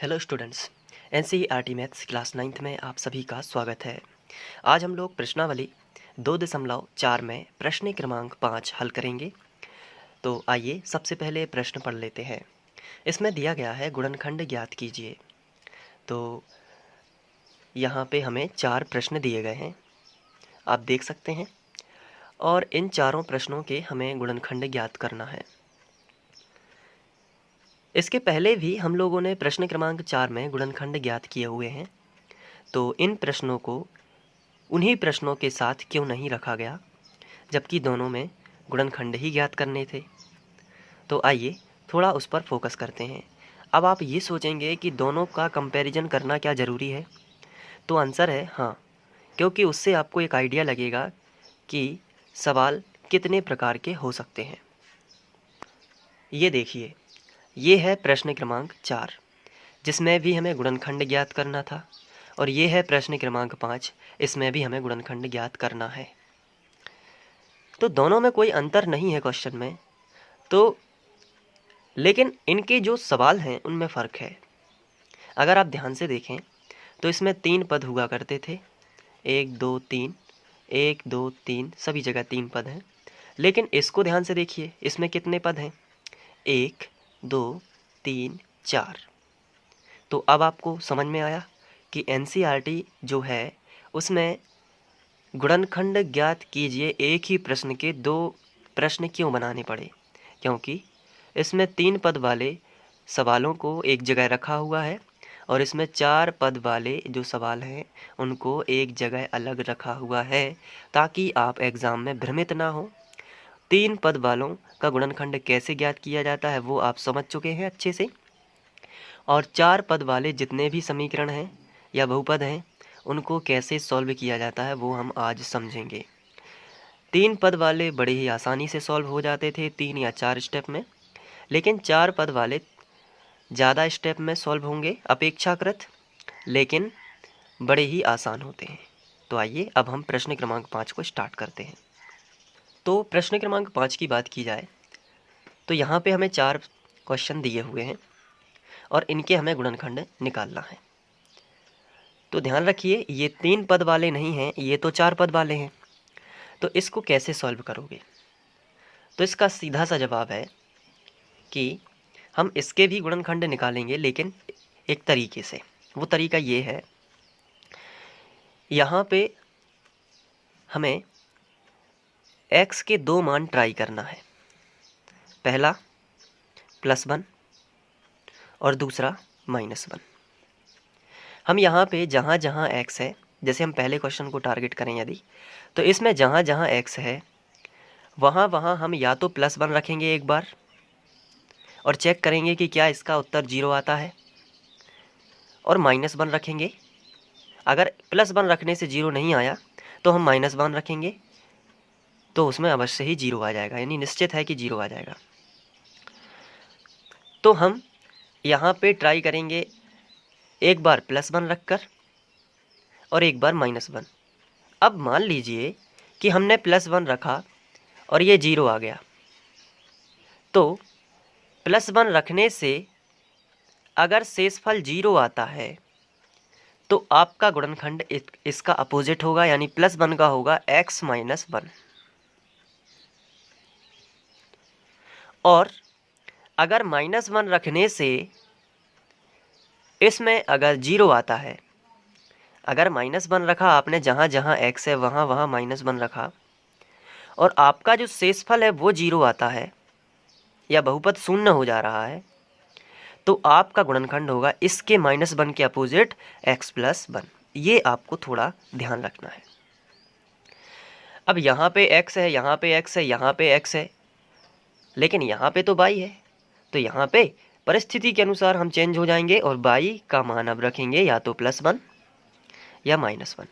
Hello students, NCERT maths class 9th में आप सभी का स्वागत है। आज हम लोग प्रश्नावली 2.4 में प्रश्न क्रमांक 5 हल करेंगे। तो आइए सबसे पहले प्रश्न पढ़ लेते हैं। इसमें दिया गया है गुणनखंड ज्ञात कीजिए। तो यहाँ पे हमें 4 प्रश्न दिए गए हैं, आप देख सकते हैं, और इन चारों प्रश्नों के हमें गुणनखंड ज्ञात करना है। इसके पहले भी हम लोगों ने प्रश्न क्रमांक 4 में गुणनखंड ज्ञात किए हुए हैं, तो इन प्रश्नों को उन्हीं प्रश्नों के साथ क्यों नहीं रखा गया, जबकि दोनों में गुणनखंड ही ज्ञात करने थे। तो आइए थोड़ा उस पर फोकस करते हैं। अब आप ये सोचेंगे कि दोनों का कंपैरिजन करना क्या ज़रूरी है, तो आंसर है हाँ, क्योंकि उससे आपको एक आइडिया लगेगा कि सवाल कितने प्रकार के हो सकते हैं। ये देखिए, ये है प्रश्न क्रमांक 4, जिसमें भी हमें गुणनखंड ज्ञात करना था, और ये है प्रश्न क्रमांक 5, इसमें भी हमें गुणनखंड ज्ञात करना है। तो दोनों में कोई अंतर नहीं है क्वेश्चन में, तो लेकिन इनके जो सवाल हैं उनमें फ़र्क है। अगर आप ध्यान से देखें तो इसमें 3 पद हुआ करते थे, 1 2 3, 1 2 3, सभी जगह 3 पद हैं। लेकिन इसको ध्यान से देखिए, इसमें कितने पद हैं? 1 2 3 4। तो अब आपको समझ में आया कि एनसीईआरटी जो है उसमें गुणनखंड ज्ञात कीजिए एक ही प्रश्न के 2 प्रश्न क्यों बनाने पड़े, क्योंकि इसमें 3 पद वाले सवालों को एक जगह रखा हुआ है, और इसमें 4 पद वाले जो सवाल हैं उनको एक जगह अलग रखा हुआ है, ताकि आप एग्ज़ाम में भ्रमित ना हो। 3 पद वालों का गुणनखंड कैसे ज्ञात किया जाता है वो आप समझ चुके हैं अच्छे से, और 4 पद वाले जितने भी समीकरण हैं या बहुपद हैं उनको कैसे सॉल्व किया जाता है वो हम आज समझेंगे। 3 पद वाले बड़े ही आसानी से सॉल्व हो जाते थे 3 या 4 स्टेप में, लेकिन 4 पद वाले ज़्यादा स्टेप में सॉल्व होंगे अपेक्षाकृत, लेकिन बड़े ही आसान होते हैं। तो आइए अब हम प्रश्न क्रमांक 5 को स्टार्ट करते हैं। तो प्रश्न क्रमांक 5 की बात की जाए तो यहाँ पे हमें 4 क्वेश्चन दिए हुए हैं और इनके हमें गुणनखंड निकालना है। तो ध्यान रखिए, ये 3 पद वाले नहीं हैं, ये तो 4 पद वाले हैं। तो इसको कैसे सॉल्व करोगे? तो इसका सीधा सा जवाब है कि हम इसके भी गुणनखंड निकालेंगे, लेकिन एक तरीके से। वो तरीका ये है, यहाँ पे हमें x के 2 मान ट्राई करना है। पहला +1 और दूसरा -1। हम यहाँ पे जहाँ जहाँ x है, जैसे हम पहले क्वेश्चन को टारगेट करें यदि, तो इसमें जहाँ जहाँ x है वहाँ वहाँ हम या तो +1 रखेंगे एक बार और चेक करेंगे कि क्या इसका उत्तर 0 आता है, और -1 रखेंगे। अगर +1 रखने से 0 नहीं आया तो हम -1 रखेंगे, तो उसमें अवश्य ही 0 आ जाएगा, यानी निश्चित है कि 0 आ जाएगा। तो हम यहाँ पे ट्राई करेंगे एक बार +1 रखकर और एक बार -1। अब मान लीजिए कि हमने +1 रखा और ये 0 आ गया, तो +1 रखने से अगर शेषफल 0 आता है तो आपका गुणनखंड इसका अपोजिट होगा, यानी +1 का होगा x - 1। और अगर -1 रखने से इसमें अगर 0 आता है, अगर -1 रखा आपने, जहाँ जहाँ x है वहाँ वहाँ -1 रखा, और आपका जो शेषफल है वो 0 आता है या बहुपद शून्य हो जा रहा है, तो आपका गुणनखंड होगा इसके -1 के अपोजिट x + 1। ये आपको थोड़ा ध्यान रखना है। अब यहाँ पे x है, यहाँ पे x है, यहाँ पे x है, लेकिन यहाँ पे तो y है, तो यहाँ पे परिस्थिति के अनुसार हम चेंज हो जाएंगे और y का मान अब रखेंगे या तो +1 या -1।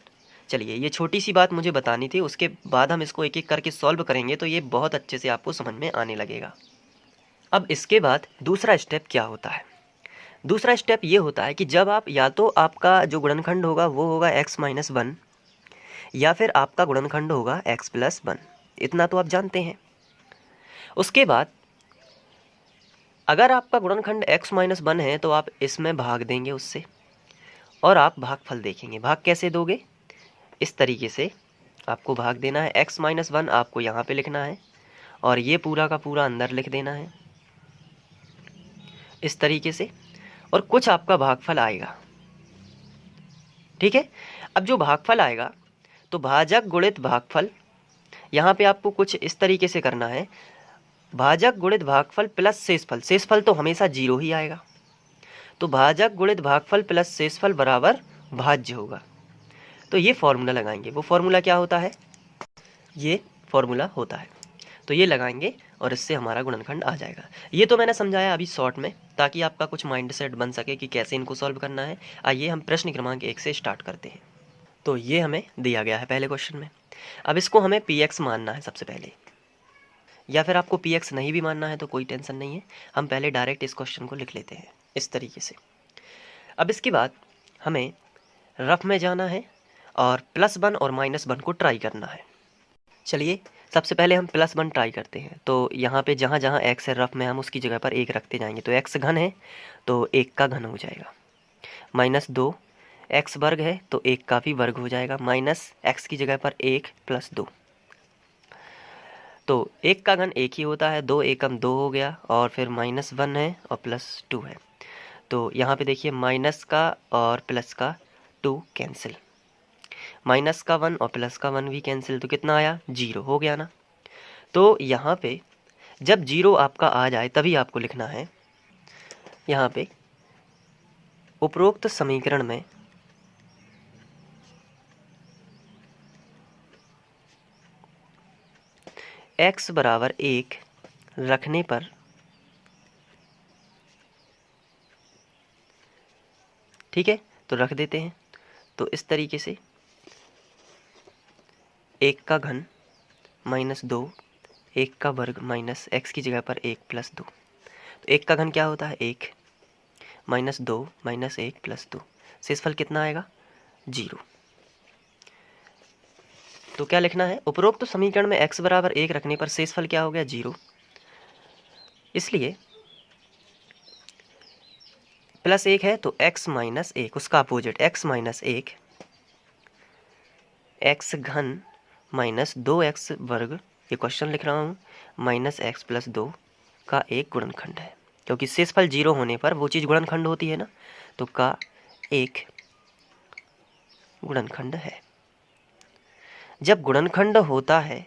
चलिए, ये छोटी सी बात मुझे बतानी थी, उसके बाद हम इसको एक एक करके सॉल्व करेंगे तो ये बहुत अच्छे से आपको समझ में आने लगेगा। अब इसके बाद दूसरा स्टेप क्या होता है? दूसरा स्टेप ये होता है कि जब आप, या तो आपका जो गुणनखंड होगा वो होगा x - 1, या फिर आपका गुणनखंड होगा x + 1। इतना तो आप जानते हैं। उसके बाद अगर आपका गुणनखंड x माइनस 1 है तो आप इसमें भाग देंगे उससे, और आप भागफल देखेंगे। भाग कैसे दोगे? इस तरीके से आपको भाग देना है। x माइनस 1 आपको यहाँ पे लिखना है और ये पूरा का पूरा अंदर लिख देना है इस तरीके से, और कुछ आपका भागफल आएगा। ठीक है, अब जो भागफल आएगा तो भाजक गुणित भागफल, यहाँ पे आपको कुछ इस तरीके से करना है, भाजक गुणित भागफल प्लस शेषफल। शेषफल तो हमेशा 0 ही आएगा, तो भाजक गुणित भागफल प्लस शेषफल बराबर भाज्य होगा। तो ये फॉर्मूला लगाएंगे। वो फॉर्मूला क्या होता है? ये फॉर्मूला होता है, तो ये लगाएंगे और इससे हमारा गुणनखंड आ जाएगा। ये तो मैंने समझाया अभी शॉर्ट में, ताकि आपका कुछ माइंड सेट बन सके कि कैसे इनको सॉल्व करना है। आइए हम प्रश्न क्रमांक 1 से स्टार्ट करते हैं। तो ये हमें दिया गया है पहले क्वेश्चन में। अब इसको हमें px मानना है सबसे पहले, या फिर आपको px नहीं भी मानना है तो कोई टेंशन नहीं है। हम पहले डायरेक्ट इस क्वेश्चन को लिख लेते हैं इस तरीके से। अब इसके बाद हमें रफ में जाना है और +1 और -1 को ट्राई करना है। चलिए सबसे पहले हम +1 ट्राई करते हैं। तो यहाँ पे जहाँ जहाँ x है रफ में, हम उसकी जगह पर 1 रखते जाएंगे। तो x घन है तो 1 का घन हो जाएगा, -2 x वर्ग है तो 1 का भी वर्ग हो जाएगा, माइनस x की जगह पर 1 + 2। तो 1 का घन 1 ही होता है, 2 एकम 2 हो गया, और फिर -1 है और +2 है। तो यहाँ पे देखिए माइनस का और प्लस का 2 कैंसिल, माइनस का 1 और प्लस का 1 भी कैंसिल, तो कितना आया? 0 हो गया ना। तो यहाँ पे जब 0 आपका आ जाए तभी आपको लिखना है, यहाँ पे उपरोक्त समीकरण में x बराबर 1 रखने पर ठीक है, तो रख देते हैं। तो इस तरीके से 1 का घन -2, 1 का वर्ग माइनस x की जगह पर 1 + 2। तो 1 का घन क्या होता है? 1, -2 - 1 + 2, शेषफल कितना आएगा? 0। तो क्या लिखना है? उपरोक्त समीकरण में x बराबर 1 रखने पर शेषफल क्या हो गया? 0। इसलिए +1 है तो x - 1, उसका अपोजिट x - 1, x घन -2x वर्ग, ये क्वेश्चन लिख रहा हूँ, -x + 2 का एक गुणनखंड है। क्योंकि शेषफल 0 होने पर वो चीज़ गुणनखंड होती है ना, तो का एक गुणनखंड है। जब गुणनखंड होता है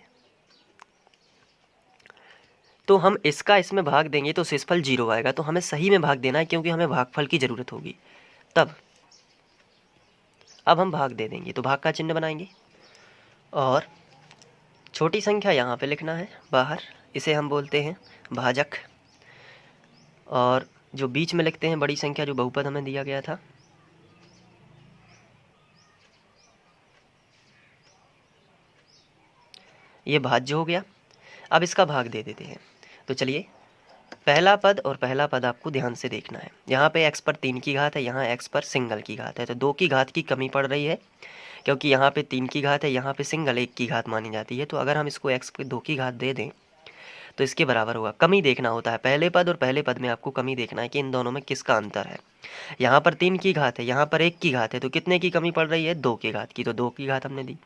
तो हम इसका इसमें भाग देंगे तो शेषफल 0 आएगा। तो हमें सही में भाग देना है, क्योंकि हमें भागफल की ज़रूरत होगी तब। अब हम भाग दे देंगे तो भाग का चिन्ह बनाएंगे और छोटी संख्या यहाँ पे लिखना है बाहर, इसे हम बोलते हैं भाजक। और जो बीच में लिखते हैं बड़ी संख्या, जो बहुपद हमें दिया गया था, ये भाज्य हो गया। अब इसका भाग दे देते हैं। तो चलिए पहला पद और पहला पद आपको ध्यान से देखना है। यहाँ पे x पर 3 की घात है, यहाँ x पर सिंगल की घात है, तो 2 की घात की कमी पड़ रही है, क्योंकि यहाँ पे 3 की घात है, यहाँ पे सिंगल 1 की घात मानी जाती है। तो अगर हम इसको x पे 2 की घात दे दें तो इसके बराबर होगा। कमी देखना होता है, पहले पद और पहले पद में आपको कमी देखना है कि इन दोनों में किसका अंतर है। यहाँ पर 3 की घात है, यहाँ पर 1 की घात है, तो कितने की कमी पड़ रही है? 2 की घात की, तो 2 की घात हमने दी।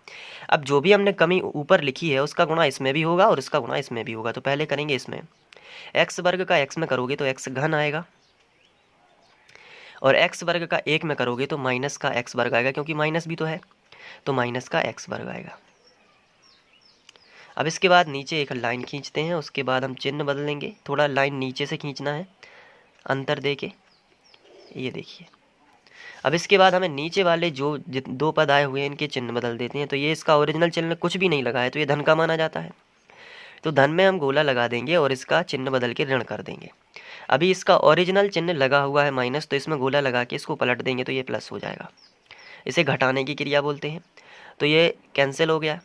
अब जो भी हमने कमी ऊपर लिखी है उसका गुणा इसमें भी होगा और इसका गुणा इसमें भी होगा। तो पहले करेंगे इसमें, x वर्ग का x में करोगे तो x घन आएगा, और x वर्ग का 1 में करोगे तो माइनस का x वर्ग आएगा, क्योंकि माइनस भी तो है, तो माइनस का x वर्ग आएगा। अब इसके बाद नीचे एक लाइन खींचते हैं, उसके बाद हम चिन्ह बदलेंगे। थोड़ा लाइन नीचे से खींचना है अंतर दे के, ये देखिए। अब इसके बाद हमें नीचे वाले जो 2 पद आए हुए हैं इनके चिन्ह बदल देते हैं। तो ये इसका ओरिजिनल चिन्ह कुछ भी नहीं लगा है, तो ये धन का माना जाता है, तो धन में हम गोला लगा देंगे और इसका चिन्ह बदल के ऋण कर देंगे। अभी इसका ओरिजिनल चिन्ह लगा हुआ है माइनस, तो इसमें गोला लगा के इसको पलट देंगे तो ये प्लस हो जाएगा। इसे घटाने की क्रिया बोलते हैं। तो ये कैंसिल हो गया,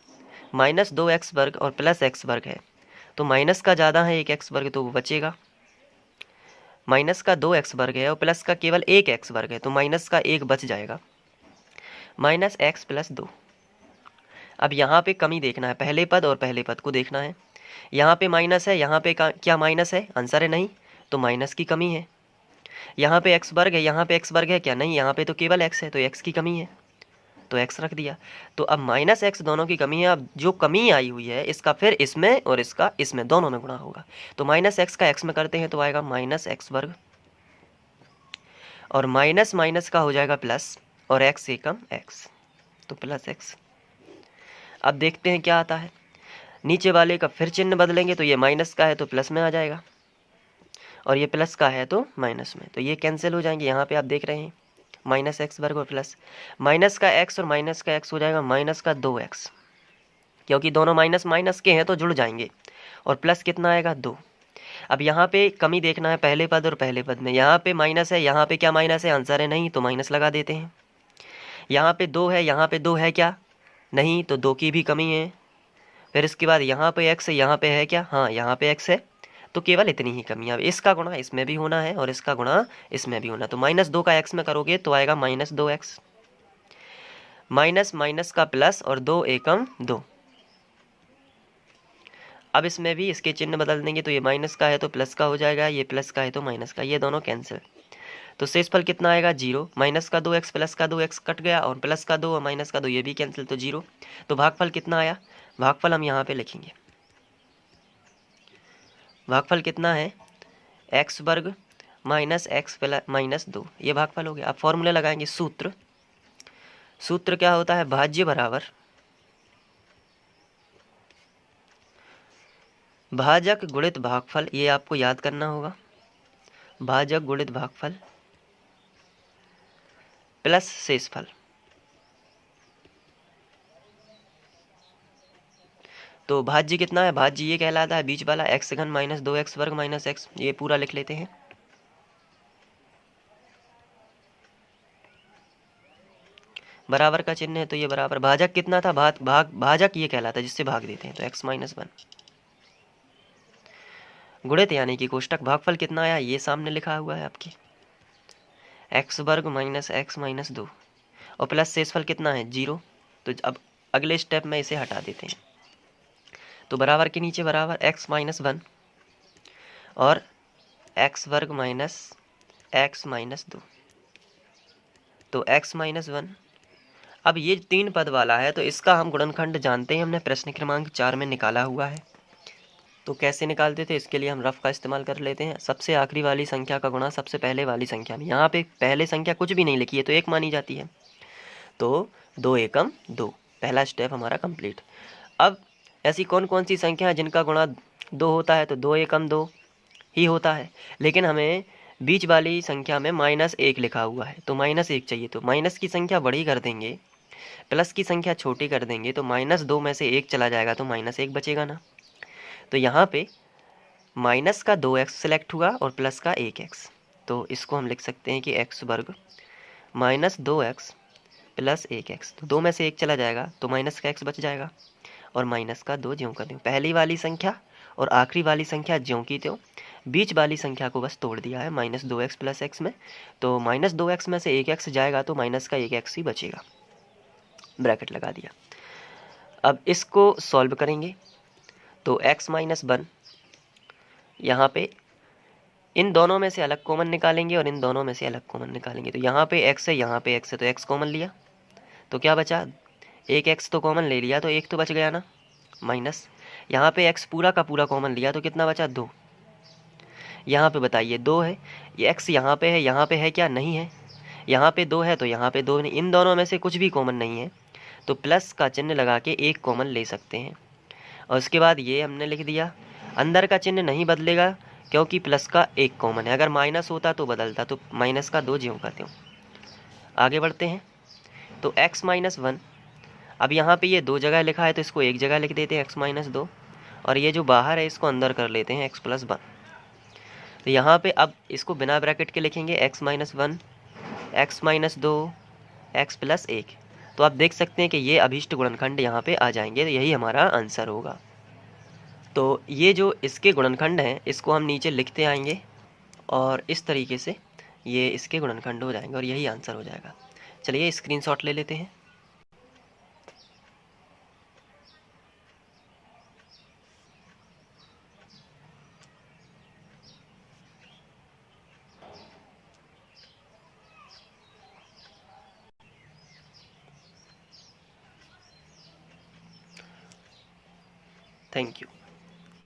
-2x वर्ग और +x वर्ग है, तो माइनस का ज़्यादा है 1x वर्ग, तो वो बचेगा। माइनस का 2x वर्ग है और प्लस का केवल 1x वर्ग है, तो माइनस का 1 बच जाएगा, -x + 2। अब यहाँ पे कमी देखना है, पहले पद और पहले पद को देखना है। यहाँ पे माइनस है, यहाँ पे क्या माइनस है? आंसर है नहीं, तो माइनस की कमी है। यहाँ पे एक्स वर्ग है, यहाँ पे एक्स वर्ग है क्या? नहीं, यहाँ पे तो केवल एक्स है, तो एक्स की कमी है, तो एक्स रख दिया। तो अब माइनस एक्स दोनों की कमी है। अब जो कमी आई हुई है इसका फिर इसमें और इसका इसमें, दोनों में गुणा होगा। तो माइनस एक्स का एक्स में करते हैं तो आएगा माइनस एक्स वर्ग, और माइनस माइनस का हो जाएगा प्लस, और एक्स एकम एक्स, तो प्लस एक्स। अब देखते हैं क्या आता है। नीचे वाले का फिर चिन्ह बदलेंगे, तो ये माइनस का है तो प्लस में आ जाएगा, और ये प्लस का है तो माइनस में, तो ये कैंसिल हो जाएंगे। यहाँ पे आप देख रहे हैं माइनस एक्स वर्ग और प्लस माइनस का एक्स, और माइनस का एक्स हो जाएगा माइनस का 2x, क्योंकि दोनों माइनस माइनस के हैं तो जुड़ जाएंगे। और प्लस कितना आएगा? 2। अब यहाँ पे कमी देखना है पहले पद और पहले पद में। यहाँ पे माइनस है, यहाँ पे क्या माइनस है? आंसर है नहीं, तो माइनस लगा देते हैं। यहाँ पे 2 है, यहाँ पे 2 है क्या? नहीं, तो 2 की भी कमी है। फिर इसके बाद यहाँ पे एक्स है, यहाँ पे है क्या? हाँ, यहाँ पे एक्स है, तो केवल इतनी ही कमी है। अब इसका गुणा इसमें भी होना है और इसका गुणा इसमें भी होना है। तो -2 का एक्स में करोगे तो आएगा -2x, माइनस माइनस का प्लस, और 2 एकम 2। अब इसमें भी इसके चिन्ह बदल देंगे, तो ये माइनस का है तो प्लस का हो जाएगा, ये प्लस का है तो माइनस का, ये दोनों कैंसिल। तो शेषफल कितना आएगा? 0। माइनस का 2x प्लस का 2x कट गया, और प्लस का 2 और माइनस का 2 ये भी कैंसिल, तो 0। तो भागफल कितना आया? भागफल हम यहाँ पे लिखेंगे। भागफल कितना है? एक्स वर्ग माइनस एक्स प्लस -2, ये भागफल हो गया। अब फॉर्मूले लगाएंगे। सूत्र क्या होता है? भाज्य बराबर भाजक गुणित भागफल, ये आपको याद करना होगा। भाजक गुणित भागफल प्लस शेषफल। तो भाज्य कितना है? भाज्य ये कहलाता है बीच वाला x घन माइनस 2x वर्ग माइनस x, ये पूरा लिख लेते हैं। बराबर का चिन्ह है तो ये बराबर। भाजक कितना था? भाजक ये कहलाता है जिससे भाग देते हैं, तो x - 1 गुणित यानी कि कोष्टक। भागफल कितना आया? ये सामने लिखा हुआ है आपके, x वर्ग माइनस x - 2, और प्लस शेषफल कितना है? 0। तो अब अगले स्टेप में इसे हटा देते हैं, तो बराबर के नीचे बराबर x - 1 और x वर्ग माइनस x - 2, तो x - 1। अब ये 3 पद वाला है, तो इसका हम गुणनखंड जानते हैं, हमने प्रश्न क्रमांक 4 में निकाला हुआ है। तो कैसे निकालते थे, इसके लिए हम रफ का इस्तेमाल कर लेते हैं। सबसे आखिरी वाली संख्या का गुणा सबसे पहले वाली संख्या में। यहाँ पे पहले संख्या कुछ भी नहीं लिखी है तो 1 मानी जाती है, तो 2 एकम 2, पहला स्टेप हमारा कंप्लीट। अब ऐसी कौन कौन सी संख्या है जिनका गुणा 2 होता है? तो 2 एकम 2 ही होता है, लेकिन हमें बीच वाली संख्या में -1 लिखा हुआ है, तो -1 चाहिए। तो माइनस की संख्या बड़ी कर देंगे, प्लस की संख्या छोटी कर देंगे, तो -2 में से 1 चला जाएगा तो -1 बचेगा ना। तो यहाँ पे माइनस का 2x सेलेक्ट हुआ और प्लस का 1x, तो इसको हम लिख सकते हैं कि x वर्ग माइनस 2x प्लस 1x, तो 2 में से 1 चला जाएगा तो माइनस का x बच जाएगा, और माइनस का 2 ज्यों का त्यों। पहली वाली संख्या और आखिरी वाली संख्या ज्यों की त्यों, बीच वाली संख्या को बस तोड़ दिया है -2x प्लस x में, तो -2x में से 1x जाएगा तो माइनस का 1x ही बचेगा, ब्रैकेट लगा दिया। अब इसको सॉल्व करेंगे, तो x - 1 यहाँ पे इन दोनों में से अलग कॉमन निकालेंगे और इन दोनों में से अलग कॉमन निकालेंगे। तो यहाँ पे x है, यहाँ पे x है, तो x कॉमन लिया तो क्या बचा? 1x तो कॉमन ले लिया तो 1 तो बच गया ना, माइनस यहाँ पे x पूरा का पूरा कॉमन लिया तो कितना बचा? 2। यहाँ पे बताइए 2 है, ये x यहाँ पे है, यहाँ पे है क्या? नहीं है। यहाँ पे 2 है तो यहाँ पे 2 नहीं, इन दोनों में से कुछ भी कॉमन नहीं है, तो प्लस का चिन्ह लगा के 1 कॉमन ले सकते हैं। और उसके बाद ये हमने लिख दिया, अंदर का चिन्ह नहीं बदलेगा क्योंकि प्लस का 1 कॉमन है, अगर माइनस होता तो बदलता, तो माइनस का 2 ज्यों का त्यों। आगे बढ़ते हैं, तो x - 1, अब यहाँ पे ये 2 जगह लिखा है तो इसको एक जगह लिख देते हैं x - 2, और ये जो बाहर है इसको अंदर कर लेते हैं x + 1। तो यहाँ पे अब इसको बिना ब्रैकेट के लिखेंगे x - 1 x - 2 x + 1, तो आप देख सकते हैं कि ये अभीष्ट गुणनखंड यहाँ पे आ जाएंगे, तो यही हमारा आंसर होगा। तो ये जो इसके गुणनखंड हैं इसको हम नीचे लिखते आएंगे, और इस तरीके से ये इसके गुणनखंड हो जाएंगे और यही आंसर हो जाएगा। चलिए स्क्रीनशॉट ले लेते हैं। Thank you.